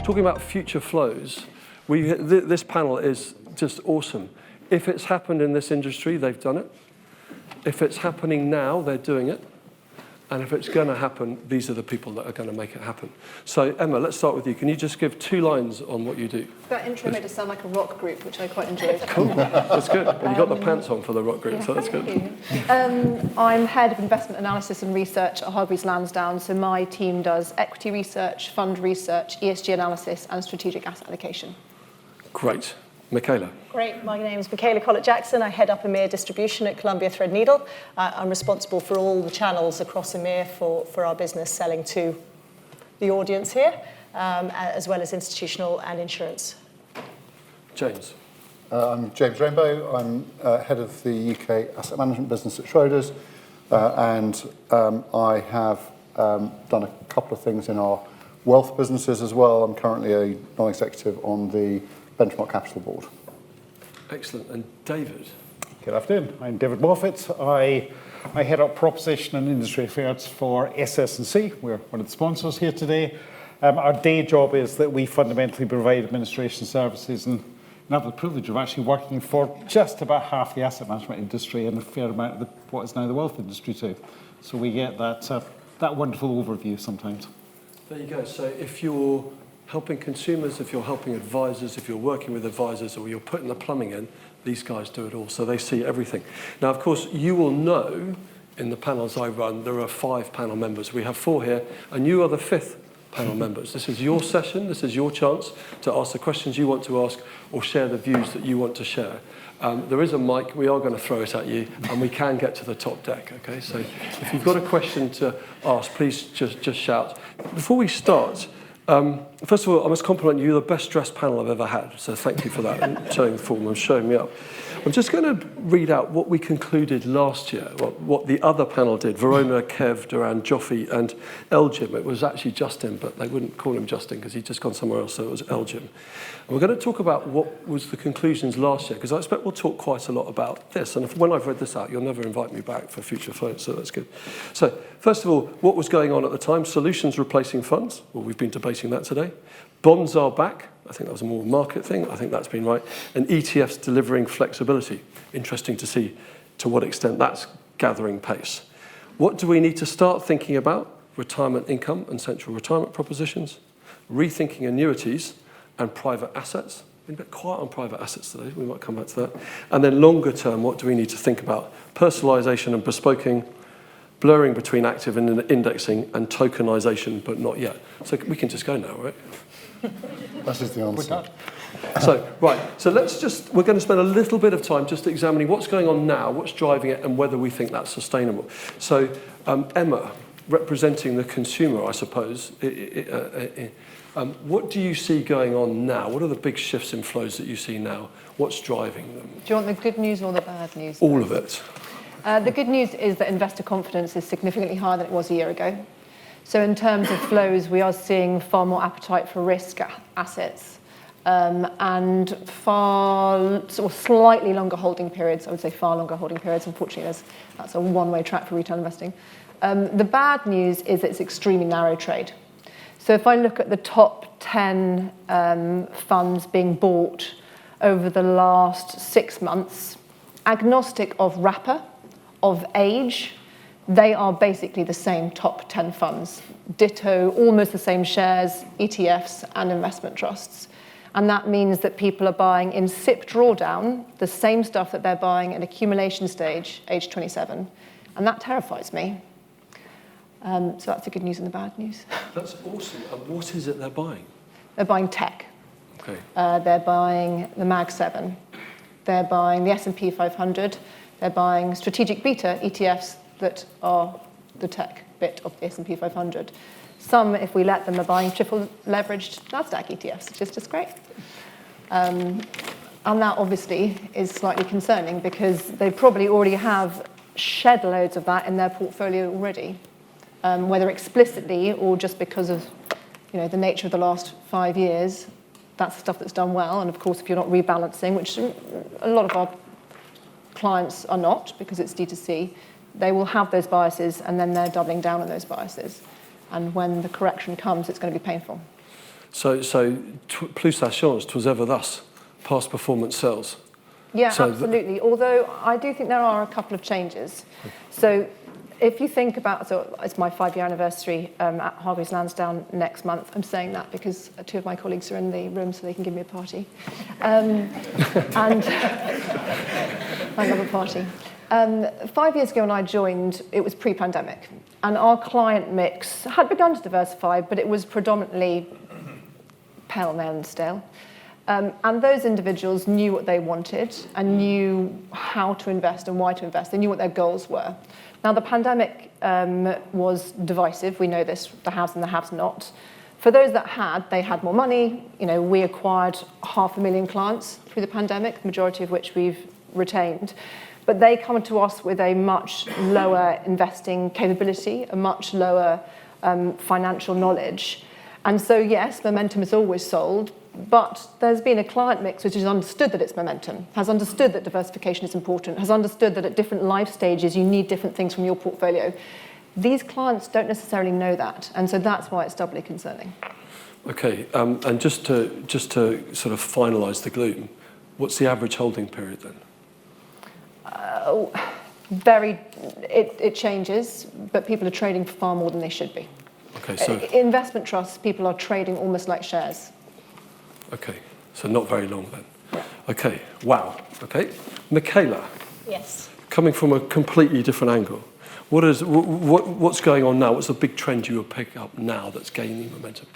talking about future flows, this panel is just awesome. If it's happened in this industry, they've done it. If it's happening now, they're doing it. And if it's going to happen, these are the people that are going to make it happen. So, Emma, let's start with you. Can you just give 2 lines on what you do? That intro made it sound like a rock group, which I quite enjoyed. Cool. That's good. And you got the pants on for the rock group, yeah, so that's good. I'm head of investment analysis and research at Hargreaves Lansdown. So my team does equity research, fund research, ESG analysis, and strategic asset allocation. Great. Michaela. Great. My name is Michaela Collett-Jackson. I head up EMEA distribution at Columbia Threadneedle. I'm responsible for all the channels across EMEA for our business selling to the audience here, as well as institutional and insurance. James. I'm James Rainbow. I'm head of the UK asset management business at Schroders, and I have done a couple of things in our wealth businesses as well. I'm currently a non-executive on the Benchmark Capital Board. Excellent. And David? Good afternoon. I'm David Moffat. I head up proposition and industry affairs for SS&C. We're one of the sponsors here today. Our day job is that we fundamentally provide administration services and have the privilege of actually working for just about half the asset management industry and a fair amount of what is now the wealth industry too. So we get that wonderful overview sometimes. There you go. So if you're helping consumers, if you're helping advisors, if you're working with advisors, or you're putting the plumbing in, these guys do it all. So they see everything. Now, of course, you will know in the panels I run, there are 5 panel members. We have 4 here, and you are the 5th panel members. This is your session. This is your chance to ask the questions you want to ask or share the views that you want to share. There is a mic. We are going to throw it at you, and we can get to the top deck, okay? So if you've got a question to ask, please just shout. Before we start, first of all, I must compliment you. You're the best dressed panel I've ever had, so thank you for that and showing the form and showing me up. I'm just going to read out what we concluded last year, what the other panel did. Verona, Kev, Duran, Joffe, and Elgin. It was actually Justin, but they wouldn't call him Justin because he'd just gone somewhere else, so it was Elgin. And we're going to talk about what was the conclusions last year, because I expect we'll talk quite a lot about this. And when I've read this out, you'll never invite me back for future flows, so that's good. So, first of all, what was going on at the time? Solutions replacing funds. Well, we've been debating that today. Bonds are back. I think that was a more market thing. I think that's been right. And ETFs delivering flexibility. Interesting to see to what extent that's gathering pace. What do we need to start thinking about? Retirement income and central retirement propositions, rethinking annuities and private assets. Been a bit quiet on private assets today. We might come back to that. And then longer term, what do we need to think about? Personalization and bespoking, blurring between active and indexing, and tokenization, but not yet. So we can just go now, right? That is the answer. So, right, so we're going to spend a little bit of time just examining what's going on now, what's driving it, and whether we think that's sustainable. So, Emma, representing the consumer, I suppose, what do you see going on now? What are the big shifts in flows that you see now? What's driving them? Do you want the good news or the bad news? All of it. The good news is that investor confidence is significantly higher than it was a year ago. So in terms of flows, we are seeing far more appetite for risk assets and slightly longer holding periods. I would say far longer holding periods. Unfortunately, that's a one-way track for retail investing. The bad news is it's extremely narrow trade. So if I look at the top 10 funds being bought over the last 6 months, agnostic of wrapper, of age, they are basically the same top 10 funds. Ditto, almost the same shares, ETFs and investment trusts. And that means that people are buying in SIP drawdown the same stuff that they're buying at accumulation stage, age 27. And that terrifies me. So that's the good news and the bad news. That's awesome. And what is it they're buying? They're buying tech. Okay. They're buying the Mag 7. They're buying the S&P 500. They're buying strategic beta ETFs that are the tech bit of the S&P 500. Some, if we let them, are buying triple leveraged NASDAQ ETFs, which is just great. And that obviously is slightly concerning because they probably already have shed loads of that in their portfolio already, whether explicitly or just because of the nature of the last 5 years. That's the stuff that's done well. And of course, if you're not rebalancing, which a lot of our clients are not because it's D2C, they will have those biases and then they're doubling down on those biases. And when the correction comes, it's going to be painful. Plus Assurance, 'twas ever thus, past performance sells. Yeah, So absolutely. Although I do think there are a couple of changes. So if you think about, so it's my 5-year anniversary at Hargreaves Lansdown next month. I'm saying that because 2 of my colleagues are in the room so they can give me a party. And I love a party. 5 years ago when I joined, it was pre-pandemic. And our client mix had begun to diversify, but it was predominantly pale male and stale. And those individuals knew what they wanted and knew how to invest and why to invest. They knew what their goals were. Now, the pandemic was divisive. We know this, the haves and the have not. For those that had, they had more money. You know, we acquired 500,000 clients through the pandemic, the majority of which we've retained. But they come to us with a much lower investing capability, a much lower financial knowledge. And so, yes, momentum is always sold, but there's been a client mix which has understood that it's momentum, has understood that diversification is important, has understood that at different life stages you need different things from your portfolio. These clients don't necessarily know that, and so that's why it's doubly concerning. Okay, and just to sort of finalise the gloom, what's the average holding period then? It changes, but people are trading for far more than they should be. Okay, so investment trusts, people are trading almost like shares. okay, so not very long then. Yeah. Okay, wow. Okay, Michaela. Yes. Coming from a completely different angle, what's going on now? What's the big trend you will pick up now that's gaining momentum?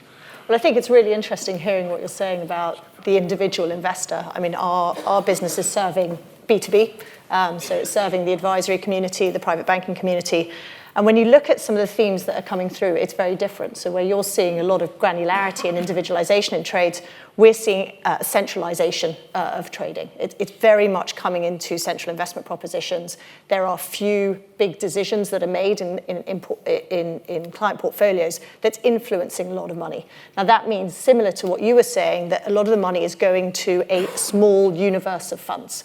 Well, I think it's really interesting hearing what you're saying about the individual investor. I mean, our business is serving B2B, so it's serving the advisory community, the private banking community. And when you look at some of the themes that are coming through, it's very different. So where you're seeing a lot of granularity and individualization in trades, we're seeing centralization of trading. It's very much coming into central investment propositions. There are few big decisions that are made in client portfolios that's influencing a lot of money. Now that means, similar to what you were saying, that a lot of the money is going to a small universe of funds.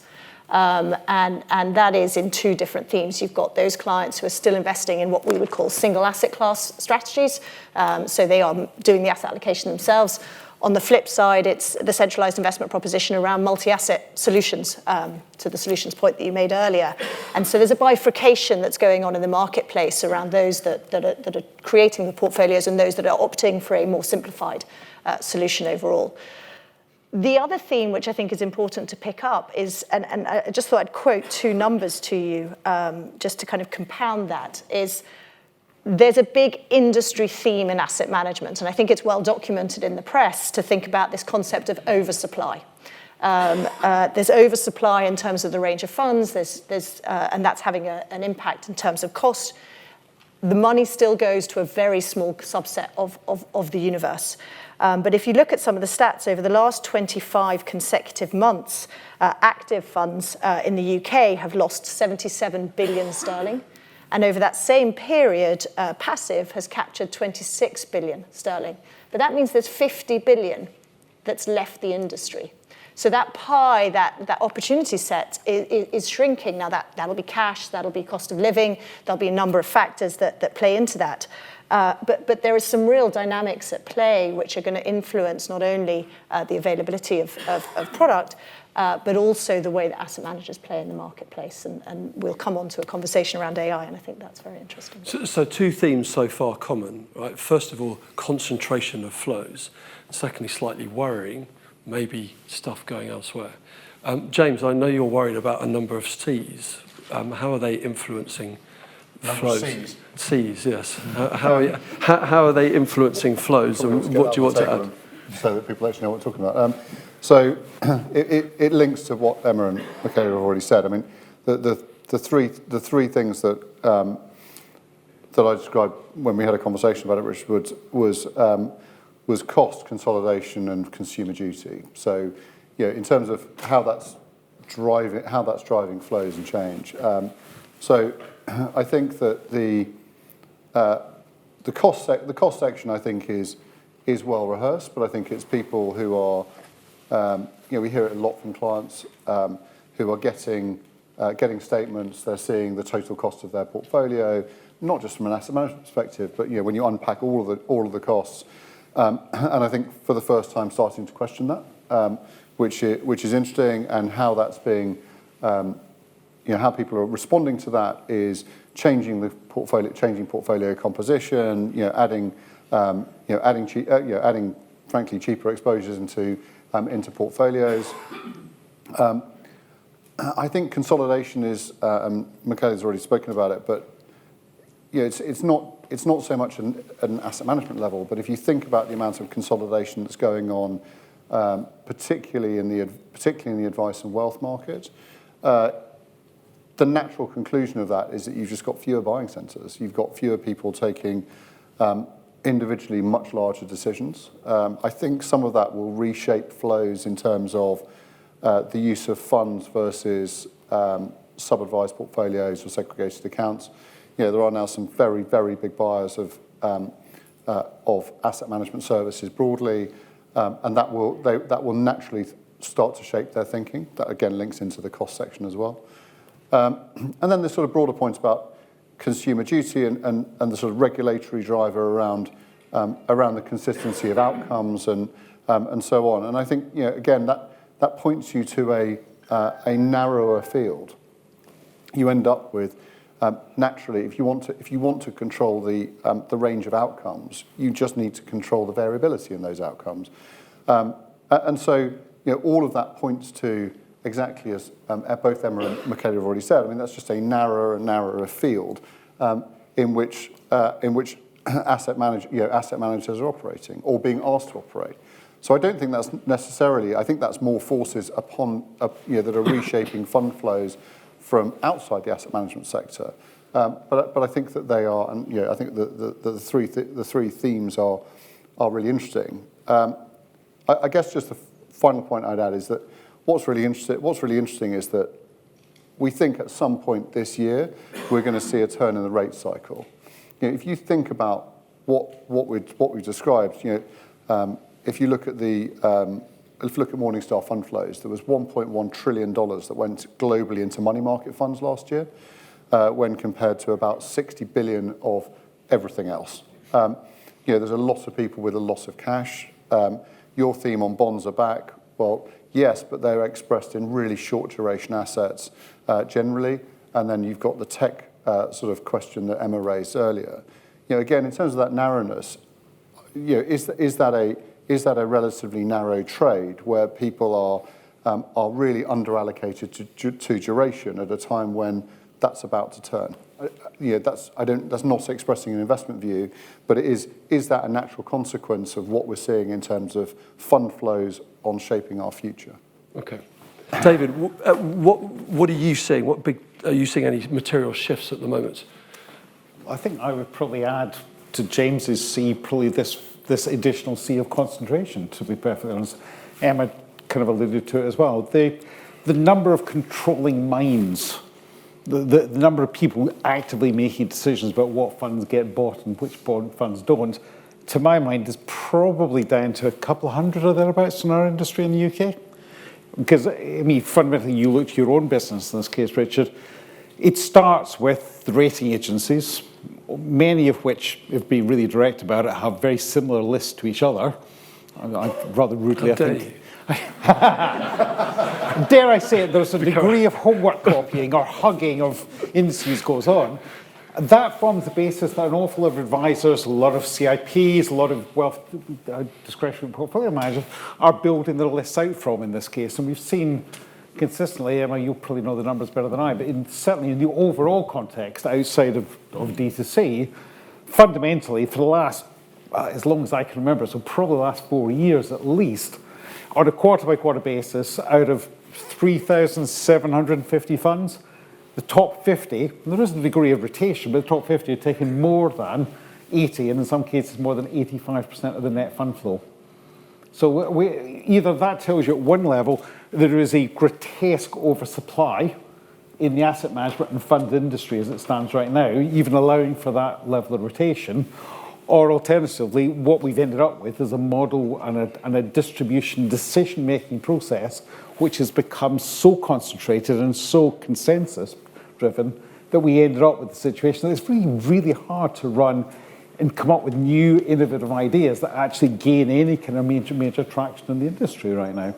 And that is in 2 different themes. You've got those clients who are still investing in what we would call single asset class strategies. So they are doing the asset allocation themselves. On the flip side, it's the centralized investment proposition around multi-asset solutions, to the solutions point that you made earlier. And so there's a bifurcation that's going on in the marketplace around those that are creating the portfolios and those that are opting for a more simplified solution overall. The other theme, which I think is important to pick up, is, and I just thought I'd quote 2 numbers to you, just to kind of compound that, is there's a big industry theme in asset management, and I think it's well documented in the press to think about this concept of oversupply. There's oversupply in terms of the range of funds, and that's having an impact in terms of cost. The money still goes to a very small subset of the universe. But if you look at some of the stats over the last 25 consecutive months, active funds in the UK have lost 77 billion sterling. And over that same period, passive has captured 26 billion sterling. But that means there's 50 billion that's left the industry. So that pie, that opportunity set is shrinking. Now that'll be cash, that'll be cost of living, there'll be a number of factors that play into that. But there is some real dynamics at play which are going to influence not only the availability of product, but also the way that asset managers play in the marketplace. And we'll come on to a conversation around AI, and I think that's very interesting. So 2 themes so far common, right? First of all, concentration of flows. Secondly, slightly worrying, maybe stuff going elsewhere. James, I know you're worried about a number of C's. How are they influencing flows? C's, yes. How are they influencing flows, and what do you want to add? So that people actually know what we're talking about. So it links to what Emma and Michaela have already said. I mean, the three things that I described when we had a conversation about it, which was cost, consolidation, and consumer duty. So, in terms of how that's driving flows and change. So, I think that the cost section, I think, is well rehearsed, but I think it's people who are, we hear it a lot from clients who are getting statements. They're seeing the total cost of their portfolio, not just from an asset management perspective, but when you unpack all of the costs, And I think for the first time starting to question that, which is interesting, and how that's being, how people are responding to that is changing the portfolio, changing portfolio composition, adding frankly cheaper exposures into portfolios. I think consolidation is, and Michele's already spoken about it, but it's not so much an asset management level, but if you think about the amount of consolidation that's going on, particularly in the advice and wealth market, the natural conclusion of that is that you've just got fewer buying centres. You've got fewer people taking individually much larger decisions. I think some of that will reshape flows in terms of the use of funds versus sub-advised portfolios or segregated accounts. There are now some very, very big buyers of asset management services broadly, and that will naturally start to shape their thinking. That again links into the cost section as well. And then the sort of broader points about consumer duty and the sort of regulatory driver around the consistency of outcomes and so on. And I think again that points you to a narrower field. You end up with naturally, if you want to control the range of outcomes, you just need to control the variability in those outcomes. And so all of that points to exactly as both Emma and Michele have already said. I mean, that's just a narrower and narrower field in which asset managers are operating or being asked to operate. So I don't think that's necessarily. I think that's more forces upon that are reshaping fund flows from outside the asset management sector. But I think that they are, and I think the three themes are really interesting. I guess just the final point I'd add is that what's really interesting is that we think at some point this year we're going to see a turn in the rate cycle. If you think about what we've described, if you look at Morningstar fund flows, there was $1.1 trillion that went globally into money market funds last year, when compared to about $60 billion of everything else. There's a lot of people with a lot of cash. Your theme on bonds are back. Well, yes, but they're expressed in really short duration assets generally. And then you've got the tech sort of question that Emma raised earlier. Again, in terms of that narrowness, is that a relatively narrow trade where people are really underallocated to duration at a time when that's about to turn? That's not expressing an investment view, but is that a natural consequence of what we're seeing in terms of fund flows on shaping our future? Okay, David, what are you seeing? Are you seeing any material shifts at the moment? I think I would probably add to James's C probably this additional C of concentration, to be perfectly honest. Emma kind of alluded to it as well. The number of controlling minds, the number of people actively making decisions about what funds get bought and which funds don't, to my mind, is probably down to a couple of hundred or thereabouts in our industry in the UK. Because, I mean, fundamentally, you look to your own business in this case, Richard. It starts with the rating agencies, many of which, if being really direct about it, have very similar lists to each other. Rather rudely, I think. Dare I say it, there's a degree of homework copying or hugging of indices goes on. That forms the basis that an awful lot of advisors, a lot of CIPs, a lot of wealth discretionary portfolio managers are building their lists out from in this case. And we've seen consistently, Emma, you probably know the numbers better than I, but certainly in the overall context outside of D2C, fundamentally for the last, as long as I can remember, so probably the last 4 years at least, on a quarter-by-quarter basis, out of 3,750 funds, the top 50, and there is a degree of rotation, but the top 50 are taking more than 80, and in some cases more than 85% of the net fund flow. So either that tells you at one level there is a grotesque oversupply in the asset management and fund industry as it stands right now, even allowing for that level of rotation, or alternatively, what we've ended up with is a model and a distribution decision-making process which has become so concentrated and so consensus-driven that we ended up with a situation that it's really, really hard to run and come up with new innovative ideas that actually gain any kind of major traction in the industry right now.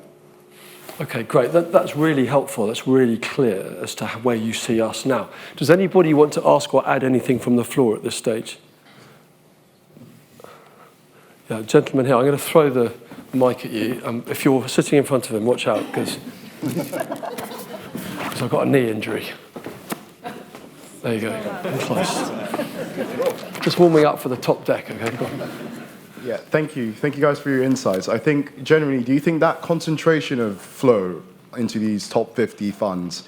Okay, great. That's really helpful. That's really clear as to where you see us now. Does anybody want to ask or add anything from the floor at this stage? Yeah, gentleman here. I'm going to throw the mic at you. If you're sitting in front of him, watch out, because I've got a knee injury. There you go. Close. Just warming up for the top deck, okay? Go on. Yeah, thank you. Thank you guys for your insights. I think generally, do you think that concentration of flow into these top 50 funds,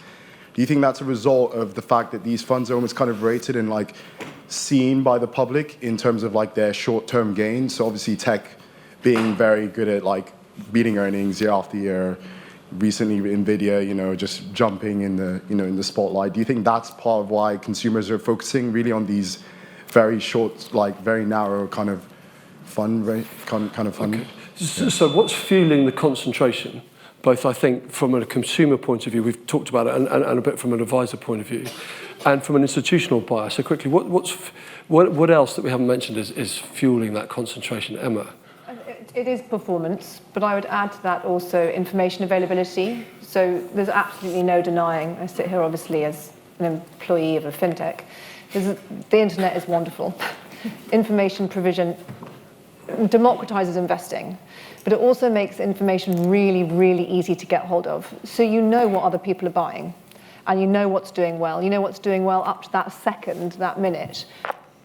do you think that's a result of the fact that these funds are almost kind of rated and like seen by the public in terms of like their short-term gains? So obviously tech being very good at like beating earnings year after year, recently Nvidia, you know, just jumping in the, you know, in the spotlight. Do you think that's part of why consumers are focusing really on these very short, like very narrow kind of fund rate, kind of fund? Okay. So what's fueling the concentration? Both, I think, from a consumer point of view, we've talked about it, and a bit from an advisor point of view, and from an institutional buyer. So quickly, what else that we haven't mentioned is fueling that concentration, Emma? It is performance, but I would add to that also information availability. So there's absolutely no denying, I sit here obviously as an employee of a fintech, the internet is wonderful. Information provision democratizes investing, but it also makes information really, really easy to get hold of. So you know what other people are buying, and you know what's doing well. You know what's doing well up to that second, that minute.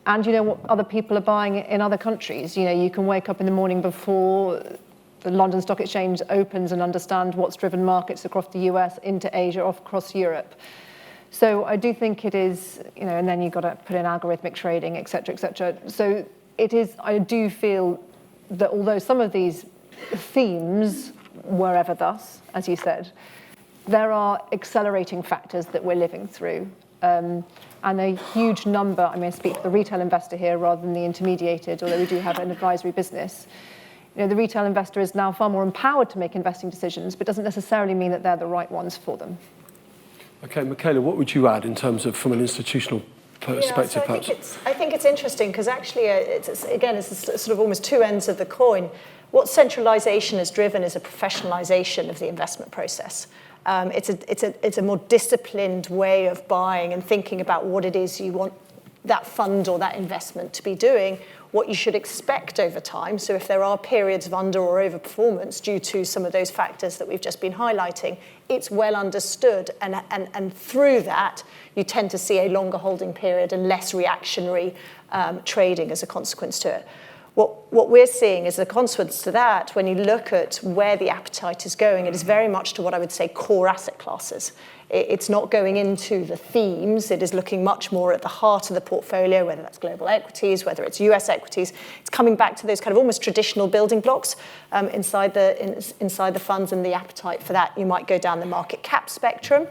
And you know what other people are buying in other countries. You know, you can wake up in the morning before the London Stock Exchange opens and understand what's driven markets across the US, into Asia, across Europe. So I do think it is, you know, and then you've got to put in algorithmic trading, et cetera, et cetera. So it is, I do feel that although some of these themes were ever thus, as you said, there are accelerating factors that we're living through. And a huge number, I mean, I speak for the retail investor here rather than the intermediated, although we do have an advisory business. You know, the retail investor is now far more empowered to make investing decisions, but doesn't necessarily mean that they're the right ones for them. Okay, Michaela, what would you add in terms of from an institutional perspective, perhaps? I think it's interesting because actually, it's sort of almost two ends of the coin. What centralisation has driven is a professionalisation of the investment process. It's a more disciplined way of buying and thinking about what it is you want that fund or that investment to be doing, what you should expect over time. So if there are periods of under or overperformance due to some of those factors that we've just been highlighting, it's well understood. And through that, you tend to see a longer holding period and less reactionary trading as a consequence to it. What we're seeing as a consequence to that, when you look at where the appetite is going, it is very much to what I would say core asset classes. It's not going into the themes. It is looking much more at the heart of the portfolio, whether that's global equities, whether it's US equities. It's coming back to those kind of almost traditional building blocks inside the funds, and the appetite for that. You might go down the market cap spectrum.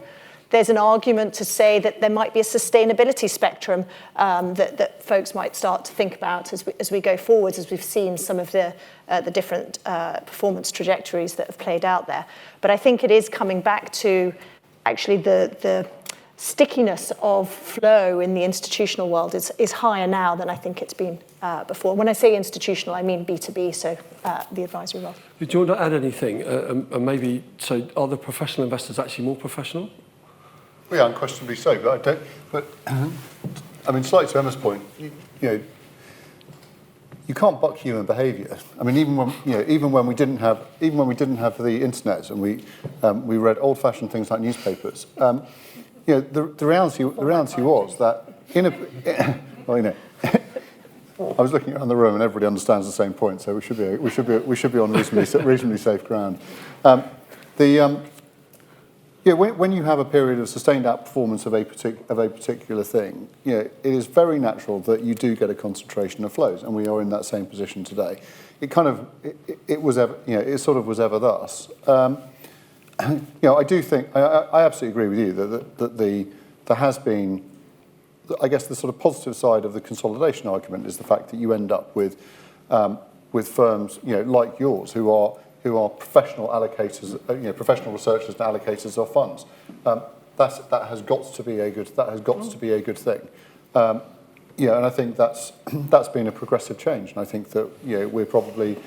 There's an argument to say that there might be a sustainability spectrum that folks might start to think about as we go forward, as we've seen some of the different performance trajectories that have played out there. But I think it is coming back to actually the stickiness of flow in the institutional world is higher now than I think it's been before. When I say institutional, I mean B2B, so the advisory world. Do you want to add anything? And maybe, so are the professional investors actually more professional? Well, yeah, unquestionably so. But I don't. But I mean, slightly to Emma's point, you know, you can't buck human behaviour. I mean, even when we didn't have the internet and we read old-fashioned things like newspapers. You know, the reality was that well, you know, I was looking around the room and everybody understands the same point, so we should be on reasonably safe ground. Yeah, when you have a period of sustained outperformance of a particular thing, you know, it is very natural that you do get a concentration of flows, and we are in that same position today. It kind of it was ever, you know, it sort of was ever thus. You know, I do think I absolutely agree with you that there has been, I guess, the sort of positive side of the consolidation argument is the fact that you end up with firms, you know, like yours who are professional allocators, you know, professional researchers and allocators of funds. That has got to be a good thing. Yeah, and I think that's been a progressive change, and I think that we're probably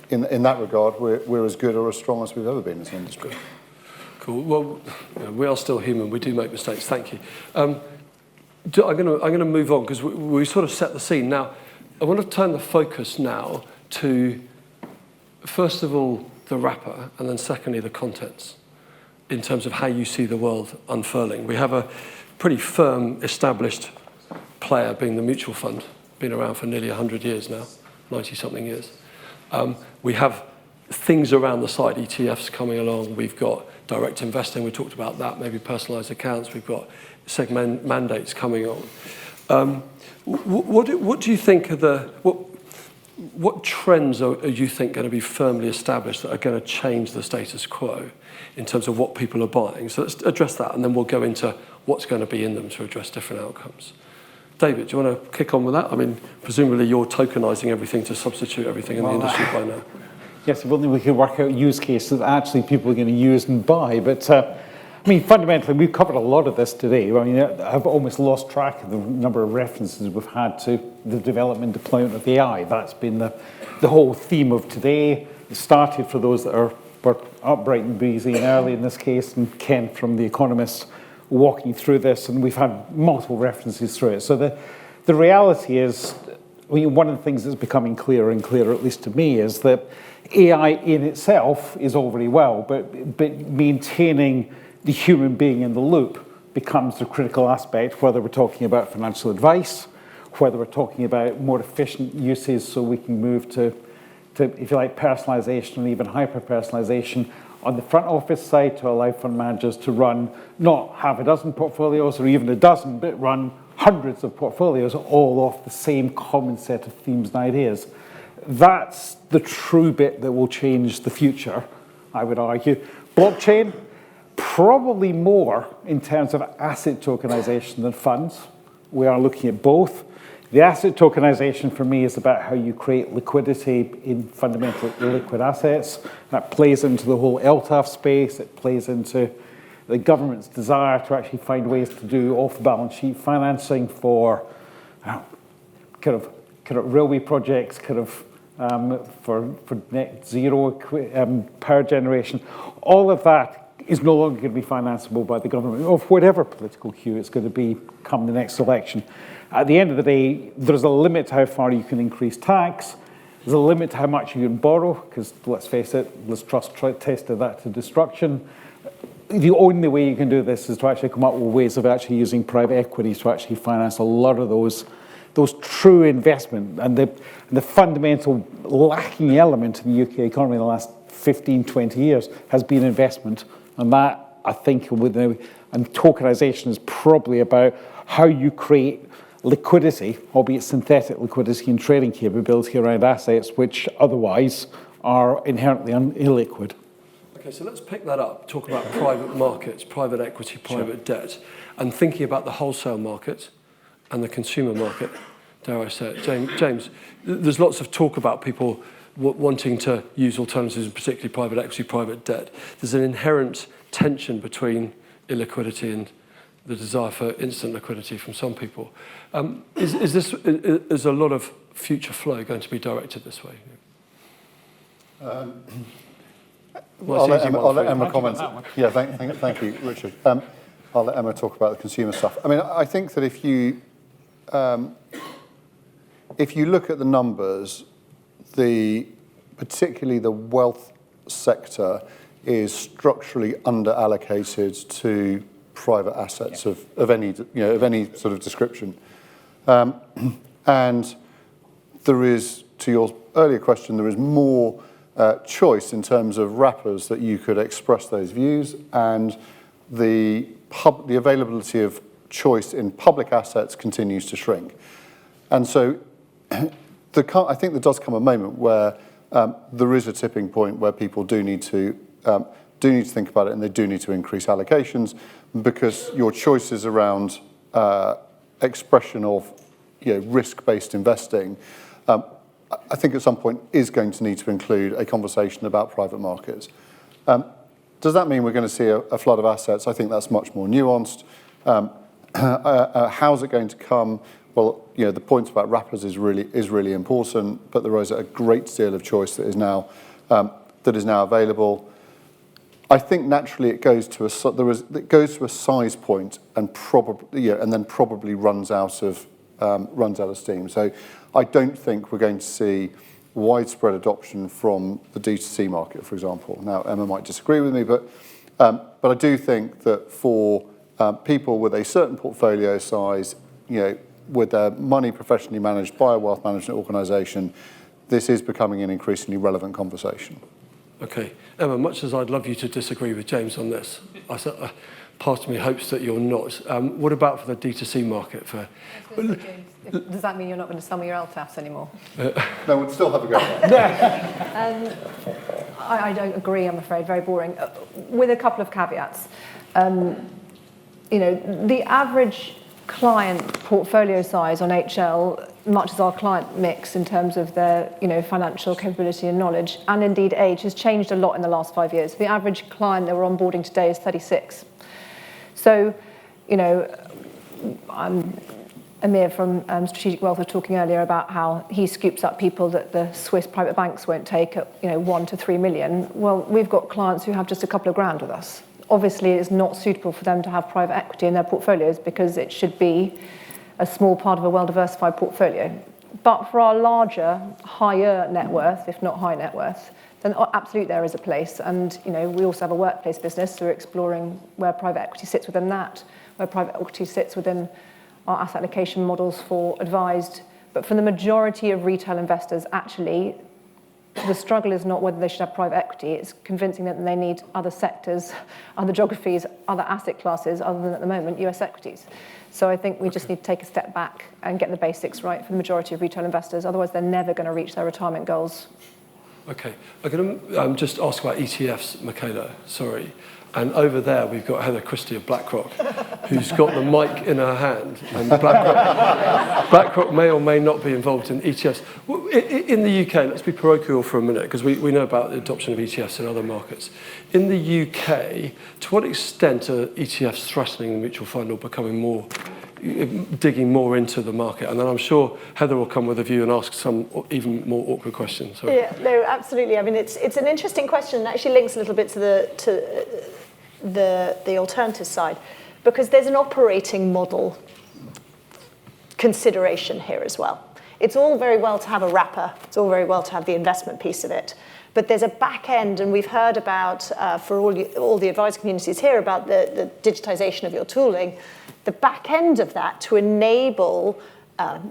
in that regard we're as good or as strong as we've ever been as an industry. Cool. Well, we are still human. We do make mistakes. Thank you. I'm going to move on because we sort of set the scene. Now, I want to turn the focus now to, first of all, the wrapper, and then secondly, the contents, in terms of how you see the world unfurling. We have a pretty firm, established player being the mutual fund, been around for nearly 100 years now, 90-something years. We have things around the side, ETFs coming along. We've got direct investing. We talked about that, maybe personalized accounts. We've got segment mandates coming on. What do you think are the... What trends are you think going to be firmly established that are going to change the status quo in terms of what people are buying? So let's address that, and then we'll go into what's going to be in them to address different outcomes. David, do you want to kick on with that? I mean, presumably you're tokenizing everything to substitute everything in the industry by now. Yes, if only we could work out use cases that actually people are going to use and buy. But I mean, fundamentally, we've covered a lot of this today. I mean, I've almost lost track of the number of references we've had to the development and deployment of AI. That's been the whole theme of today. It started for those that were up bright and breezy and early in this case, and Ken from The Economist walking through this, and we've had multiple references through it. So the reality is, I mean, one of the things that's becoming clearer and clearer, at least to me, is that AI in itself is all very well, but maintaining the human being in the loop becomes the critical aspect, whether we're talking about financial advice, whether we're talking about more efficient uses so we can move to if you like, personalization and even hyper-personalization on the front office side to allow fund managers to run not half a dozen portfolios or even a dozen, but run hundreds of portfolios all off the same common set of themes and ideas. That's the true bit that will change the future, I would argue. Blockchain, probably more in terms of asset tokenization than funds. We are looking at both. The asset tokenization for me is about how you create liquidity in fundamentally illiquid assets. That plays into the whole LTAF space. It plays into the government's desire to actually find ways to do off-balance sheet financing for kind of railway projects, for net zero power generation. All of that is no longer going to be financeable by the government of whatever political hue it's going to be come the next election. At the end of the day, there's a limit to how far you can increase tax. There's a limit to how much you can borrow, because let's face it, Liz Truss tested that to destruction. The only way you can do this is to actually come up with ways of actually using private equity to actually finance a lot of those true investment. And the fundamental lacking element in the UK economy in the last 15, 20 years has been investment. And that, I think, and tokenization is probably about how you create liquidity, albeit synthetic liquidity and trading capability around assets which otherwise are inherently illiquid. Okay, so let's pick that up, talk about private markets, private equity, private debt, and thinking about the wholesale market and the consumer market, dare I say it. James, there's lots of talk about people wanting to use alternatives, particularly private equity, private debt. There's an inherent tension between illiquidity and the desire for instant liquidity from some people. Is a lot of future flow going to be directed this way? I'll let Emma comment. Yeah, thank you, Richard. I'll let Emma talk about the consumer stuff. I mean, I think that if you look at the numbers, particularly the wealth sector is structurally underallocated to private assets of any sort of description, and there is, to your earlier question, there is more choice in terms of wrappers that you could express those views, and the availability of choice in public assets continues to shrink, and so I think there does come a moment where there is a tipping point where people do need to think about it, and they do need to increase allocations, because your choices around expression of risk-based investing, I think at some point is going to need to include a conversation about private markets. Does that mean we're going to see a flood of assets? I think that's much more nuanced. How's it going to come? Well, the points about wrappers is really important, but there is a great deal of choice that is now available. I think naturally it goes to a size point and probably runs out of steam. So I don't think we're going to see widespread adoption from the D2C market, for example. Now Emma might disagree with me, but I do think that for people with a certain portfolio size, with their money professionally managed by a wealth management organisation, this is becoming an increasingly relevant conversation. Okay. Emma, much as I'd love you to disagree with James on this, part of me hopes that you're not. What about for the D2C market? Does that mean you're not going to sell me your LTAFs anymore? No, we'll still have a go at that. I don't agree, I'm afraid. Very boring. With a couple of caveats. The average client portfolio size on HL, much as our client mix in terms of their financial capability and knowledge, and indeed age, has changed a lot in the last 5 years. The average client that we're onboarding today is 36. So, Amir from Strategic Wealth was talking earlier about how he scoops up people that the Swiss private banks won't take at 1 to 3 million. Well, we've got clients who have just a couple of grand with us. Obviously, it's not suitable for them to have private equity in their portfolios because it should be a small part of a well-diversified portfolio. But for our larger, higher net worth, if not high net worth, then absolutely there is a place. And we also have a workplace business, so we're exploring where private equity sits within that, where private equity sits within our asset allocation models for advised. But for the majority of retail investors, actually, the struggle is not whether they should have private equity, it's convincing them that they need other sectors, other geographies, other asset classes, other than at the moment US equities. So I think we just need to take a step back and get the basics right for the majority of retail investors, otherwise they're never going to reach their retirement goals. Okay, I'm going to just ask about ETFs, Michaela, sorry. And over there, we've got Heather Christie of BlackRock, who's got the mic in her hand. And BlackRock may or may not be involved in ETFs. In the UK, let's be parochial for a minute, because we know about the adoption of ETFs in other markets. In the UK, to what extent are ETFs threatening the mutual fund or digging more into the market? And then I'm sure Heather will come with a view and ask some even more awkward questions. Sorry. Yeah, no, absolutely. I mean, it's an interesting question and actually links a little bit to the alternative side, because there's an operating model consideration here as well. It's all very well to have a wrapper. It's all very well to have the investment piece of it. But there's a back end, and we've heard about, for all the advisor communities here, about the digitization of your tooling, the back end of that to enable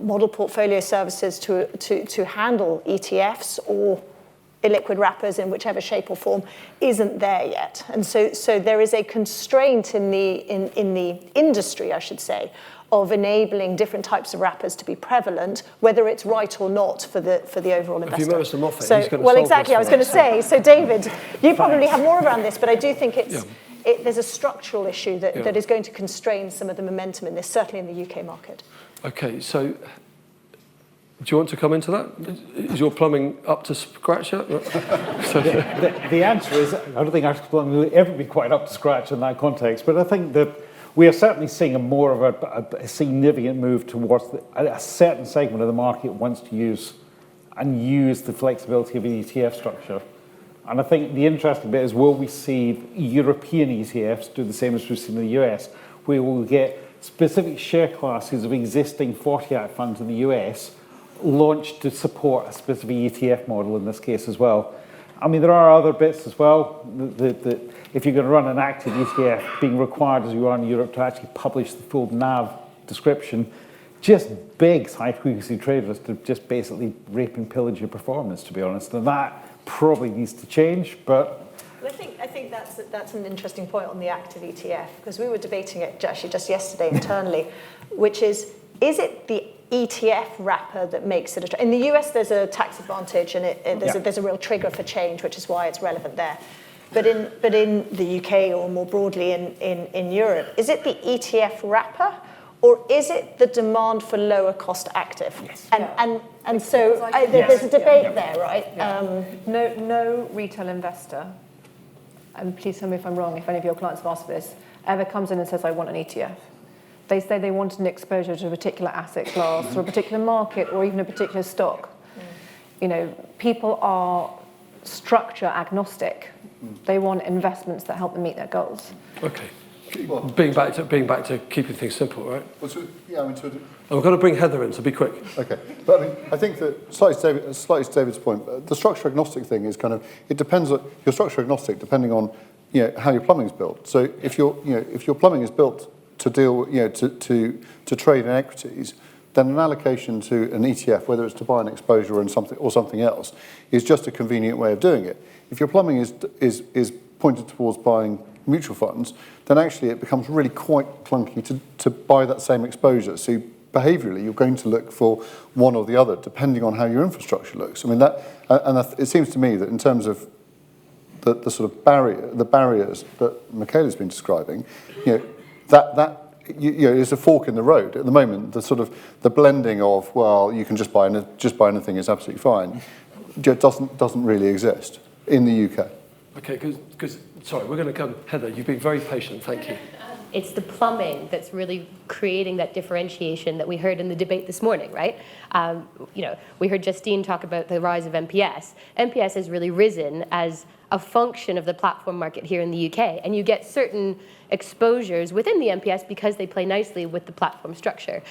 model portfolio services to handle ETFs or illiquid wrappers in whichever shape or form isn't there yet. And so there is a constraint in the industry, I should say, of enabling different types of wrappers to be prevalent, whether it's right or not for the overall investor. If you manage to Moffat, so, he's going to well, solve exactly. this I was going to say. So, David, you probably have more around this, but I do think there's a structural issue that is going to constrain some of the momentum in this, certainly in the UK market. Okay, so do you want to come into that? Is your plumbing up to scratch yet? The answer is, I don't think our plumbing will ever be quite up to scratch in that context, but I think that we are certainly seeing more of a significant move towards a certain segment of the market wants to use the flexibility of an ETF structure. And I think the interesting bit is, will we see European ETFs do the same as we've seen in the US, where we'll get specific share classes of existing 40 Act funds in the US launched to support a specific ETF model in this case as well. I mean, there are other bits as well. If you're going to run an active ETF, being required as you are in Europe to actually publish the full NAV description, just begs high-frequency traders to just basically rape and pillage your performance, to be honest. And that probably needs to change, but I think that's an interesting point on the active ETF, because we were debating it actually just yesterday internally, which is it the ETF wrapper that makes it in the US there's a tax advantage and there's a real trigger for change, which is why it's relevant there. But in the UK or more broadly in Europe, is it the ETF wrapper or is it the demand for lower cost active? Yes. And so there's a debate there, right? Yeah. No retail investor, and please tell me if I'm wrong, if any of your clients have asked for this, ever comes in and says, I want an ETF. They say they want an exposure to a particular asset class or a particular market or even a particular stock. You know, people are structure agnostic. They want investments that help them meet their goals. Okay. Being back to keeping things simple, right? Well, yeah, I mean, And we've got to bring Heather in, so be quick. okay. But I mean, I think that slightly to David's point, the structure agnostic thing is kind of, it depends on, you're structure agnostic depending on, you know, how your plumbing is built. So if your plumbing is built to deal, you know, to trade in equities, then an allocation to an ETF, whether it's to buy an exposure or something else, is just a convenient way of doing it. If your plumbing is pointed towards buying mutual funds, then actually it becomes really quite clunky to buy that same exposure. So behaviourally, you're going to look for one or the other, depending on how your infrastructure looks. I mean, it seems to me that in terms of the sort of barriers that Michaela's been describing, you know, it's a fork in the road at the moment. The blending of, well, you can just buy anything is absolutely fine, doesn't really exist in the UK. Okay, because sorry, we're going to come. Heather, you've been very patient. Thank you. It's the plumbing that's really creating that differentiation that we heard in the debate this morning, right? You know, we heard Justine talk about the rise of MPS. MPS has really risen as a function of the platform market here in the UK, and you get certain exposures within the MPS because they play nicely with the platform structure.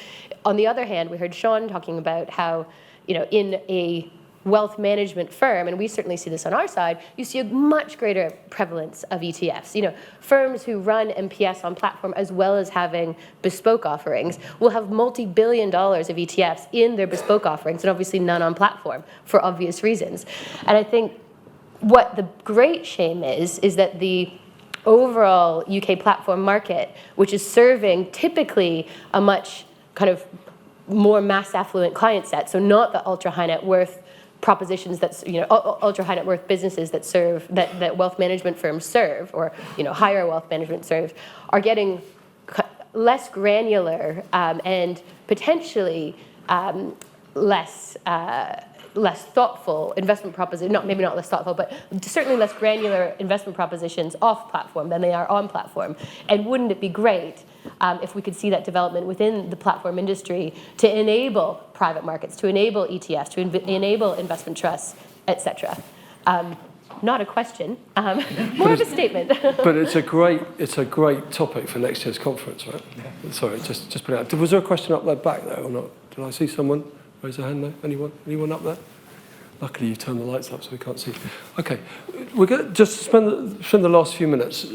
On the other hand, we heard Sean talking about how, you know, in a wealth management firm, and we certainly see this on our side, you see a much greater prevalence of ETFs. You know, firms who run MPS on platform as well as having bespoke offerings will have multi-billion dollars of ETFs in their bespoke offerings, and obviously none on platform for obvious reasons. And I think what the great shame is that the overall UK platform market, which is serving typically a much kind of more mass affluent client set, so not the ultra high net worth propositions that's, you know, ultra high net worth businesses that serve, that wealth management firms serve, or, you know, higher wealth management serve, are getting less granular and potentially less thoughtful investment propositions, maybe not less thoughtful, but certainly less granular investment propositions off platform than they are on platform. And wouldn't it be great if we could see that development within the platform industry to enable private markets, to enable ETFs, to enable investment trusts, etc. Not a question, more of a statement. But it's a great topic for next year's conference, right? Yeah. Sorry, just put it out. Was there a question up that back there or not? Did I see someone raise their hand there? Anyone up there? Luckily, you turned the lights up so we can't see. Okay, we're going to just spend the last few minutes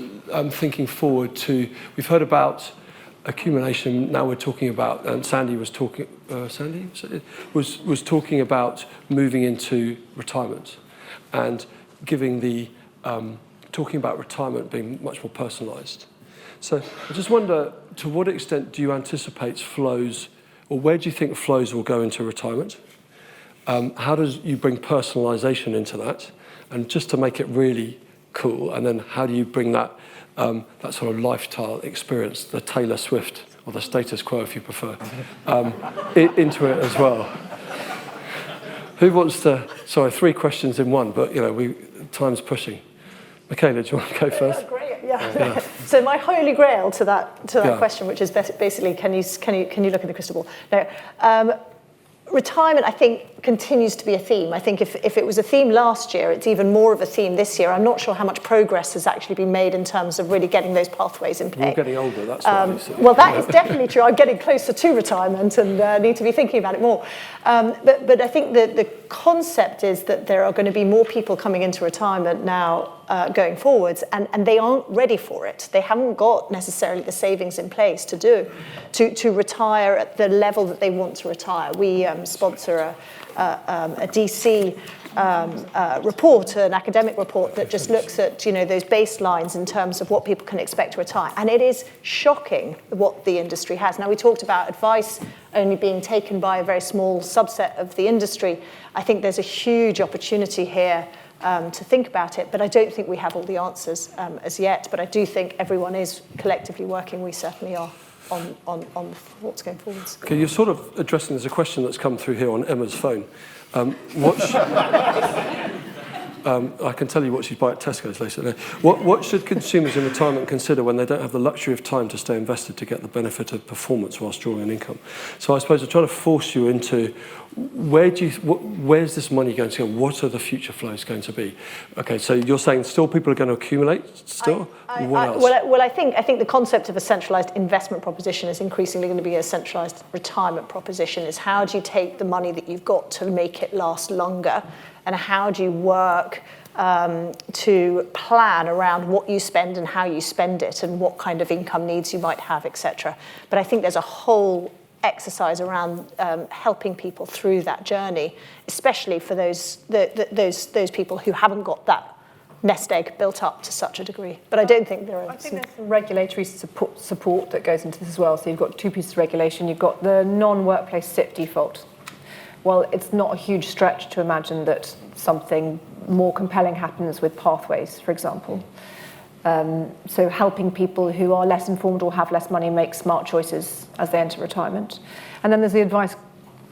thinking forward to. We've heard about accumulation. Now we're talking about, and Sandy was talking. Sandy was talking about moving into retirement, and giving the talking about retirement being much more personalised. So I just wonder, to what extent do you anticipate flows, or where do you think flows will go into retirement? How does you bring personalisation into that? And just to make it really cool, and then how do you bring that that sort of lifestyle experience, the Taylor Swift, or the status quo if you prefer, into it as well? Who wants to, sorry, 3 questions in one, but you know, time's pushing. Michaela, do you want to go first? Yeah, great. Yeah. So my holy grail to that question, which is basically, can you look at the crystal ball? No. Retirement, I think, continues to be a theme. I think if it was a theme last year, it's even more of a theme this year. I'm not sure how much progress has actually been made in terms of really getting those pathways in play. You're getting older, that's what well, that is definitely true. I'm getting closer to retirement and need to be thinking about it more. But I think the concept is that there are going to be more people coming into retirement now going forwards, and they aren't ready for it. They haven't got necessarily the savings in place to retire at the level that they want to retire. We sponsor a DC report, an academic report that just looks at, you know, those baselines in terms of what people can expect to retire, and it is shocking what the industry has. Now, we talked about advice only being taken by a very small subset of the industry. I think there's a huge opportunity here to think about it, but I don't think we have all the answers as yet. But I do think everyone is collectively working. We certainly are on what's going forwards. Okay, you're sort of addressing, there's a question that's come through here on Emma's phone. I can tell you what she's buying at Tesco's later. What should consumers in retirement consider when they don't have the luxury of time to stay invested to get the benefit of performance whilst drawing an income? So I suppose I'm trying to force you into where's this money going to go? What are the future flows going to be? Okay, so you're saying still people are going to accumulate still? What else? Well, I think the concept of a centralised investment proposition is increasingly going to be a centralised retirement proposition. Is how do you take the money that you've got to make it last longer, and how do you work to plan around what you spend and how you spend it, and what kind of income needs you might have, etc. But I think there's a whole exercise around helping people through that journey, especially for those people who haven't got that nest egg built up to such a degree. But I don't think there are. I think there's some regulatory support that goes into this as well. So you've got two pieces of regulation. You've got the non-workplace SIP default. Well, it's not a huge stretch to imagine that something more compelling happens with pathways, for example. So helping people who are less informed or have less money make smart choices as they enter retirement. And then there's the advice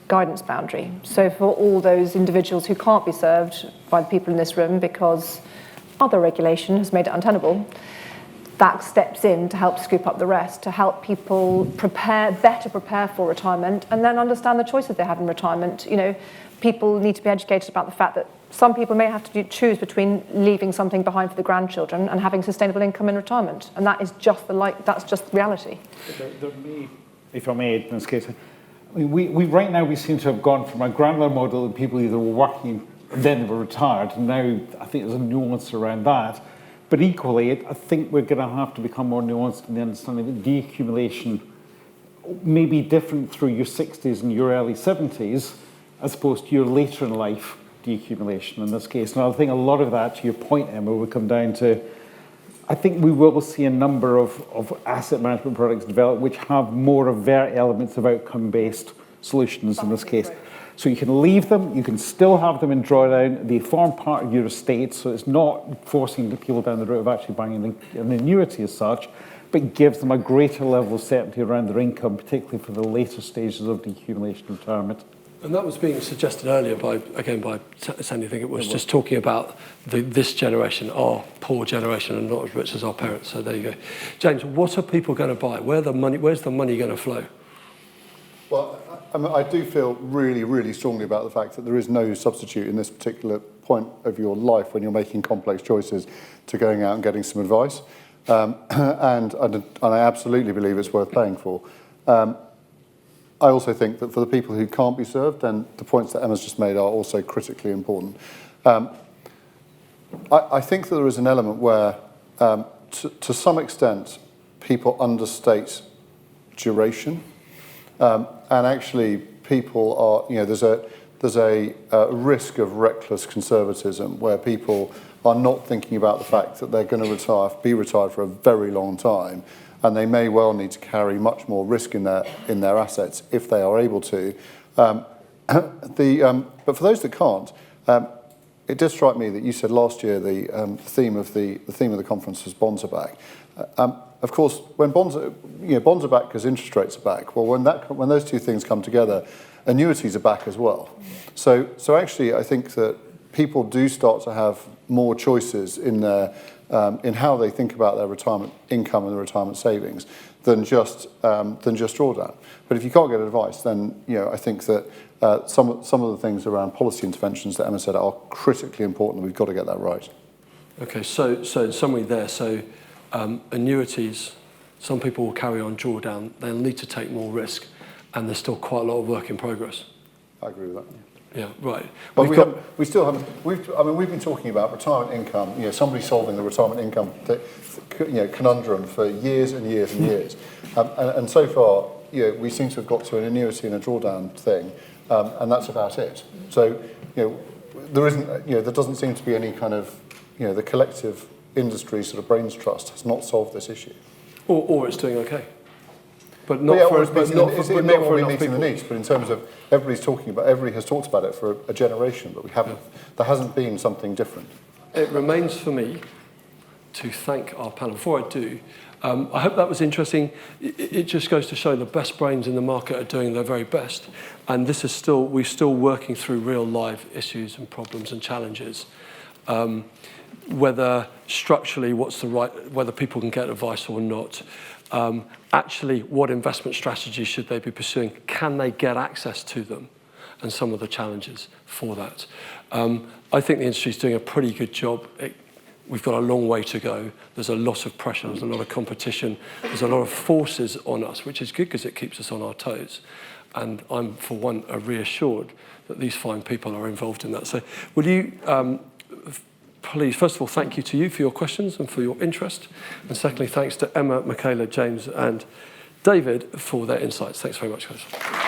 guidance boundary. So for all those individuals who can't be served by the people in this room because other regulation has made it untenable, that steps in to help scoop up the rest, to help people better prepare for retirement and then understand the choices they have in retirement. You know, people need to be educated about the fact that some people may have to choose between leaving something behind for the grandchildren and having sustainable income in retirement, and that is just that's just reality. There may, if I may, in this case, I mean, we right now we seem to have gone from a granular model that people either were working and then they were retired, and now I think there's a nuance around that. But equally, I think we're going to have to become more nuanced in the understanding that deaccumulation may be different through your 60s and your early 70s as opposed to your later in life deaccumulation in this case. And I think a lot of that, to your point, Emma, will come down to, I think we will see a number of asset management products develop which have more overt elements of outcome-based solutions in this case. So you can leave them, you can still have them in drawdown, they form part of your estate, so it's not forcing the people down the road of actually buying an annuity as such, but gives them a greater level of certainty around their income, particularly for the later stages of decumulation and retirement. And that was being suggested earlier by Sandy. I think it was just talking about this generation, our poor generation, and not as rich as our parents. So there you go. James, what are people going to buy? Where's the money going to flow? Well, I do feel really, really strongly about the fact that there is no substitute in this particular point of your life when you're making complex choices to going out and getting some advice. And I absolutely believe it's worth paying for. I also think that for the people who can't be served, then the points that Emma's just made are also critically important. I think that there is an element where, to some extent, people understate duration. And actually, people are, you know, there's a risk of reckless conservatism where people are not thinking about the fact that they're going to be retired for a very long time, and they may well need to carry much more risk in their assets if they are able to. But for those that can't, it did strike me that you said last year the theme of the conference was bonds are back. Of course, when bonds are back because interest rates are back. Well, when those two things come together, annuities are back as well. So actually, I think that people do start to have more choices in how they think about their retirement income and their retirement savings than just drawdown. But if you can't get advice, then I think that some of the things around policy interventions that Emma said are critically important. We've got to get that right. Okay, so in summary there, annuities, some people will carry on drawdown, they'll need to take more risk, and there's still quite a lot of work in progress. I agree with that. Yeah, right. But we've been talking about retirement income, somebody solving the retirement income conundrum for years and years and years. And so far, we seem to have got to an annuity and a drawdown thing, and that's about it. So, there doesn't seem to be any kind of, the collective industry sort of brains trust has not solved this issue. Or it's doing okay. But not for enough people. The niche, but in terms of everybody has talked about it for a generation, but we haven't. There hasn't been something different. It remains for me to thank our panel. Before I do, I hope that was interesting. It just goes to show the best brains in the market are doing their very best, and we're still working through real live issues and problems and challenges. whether structurally whether people can get advice or not. Actually, what investment strategies should they be pursuing? Can they get access to them? And some of the challenges for that. I think the industry is doing a pretty good job. We've got a long way to go. There's a lot of pressure, there's a lot of competition, there's a lot of forces on us, which is good because it keeps us on our toes. And I'm, for one, reassured that these fine people are involved in that. So will you please, first of all, thank you to you for your questions and for your interest. And secondly, thanks to Emma, Michaela, James, and David for their insights. Thanks very much, guys.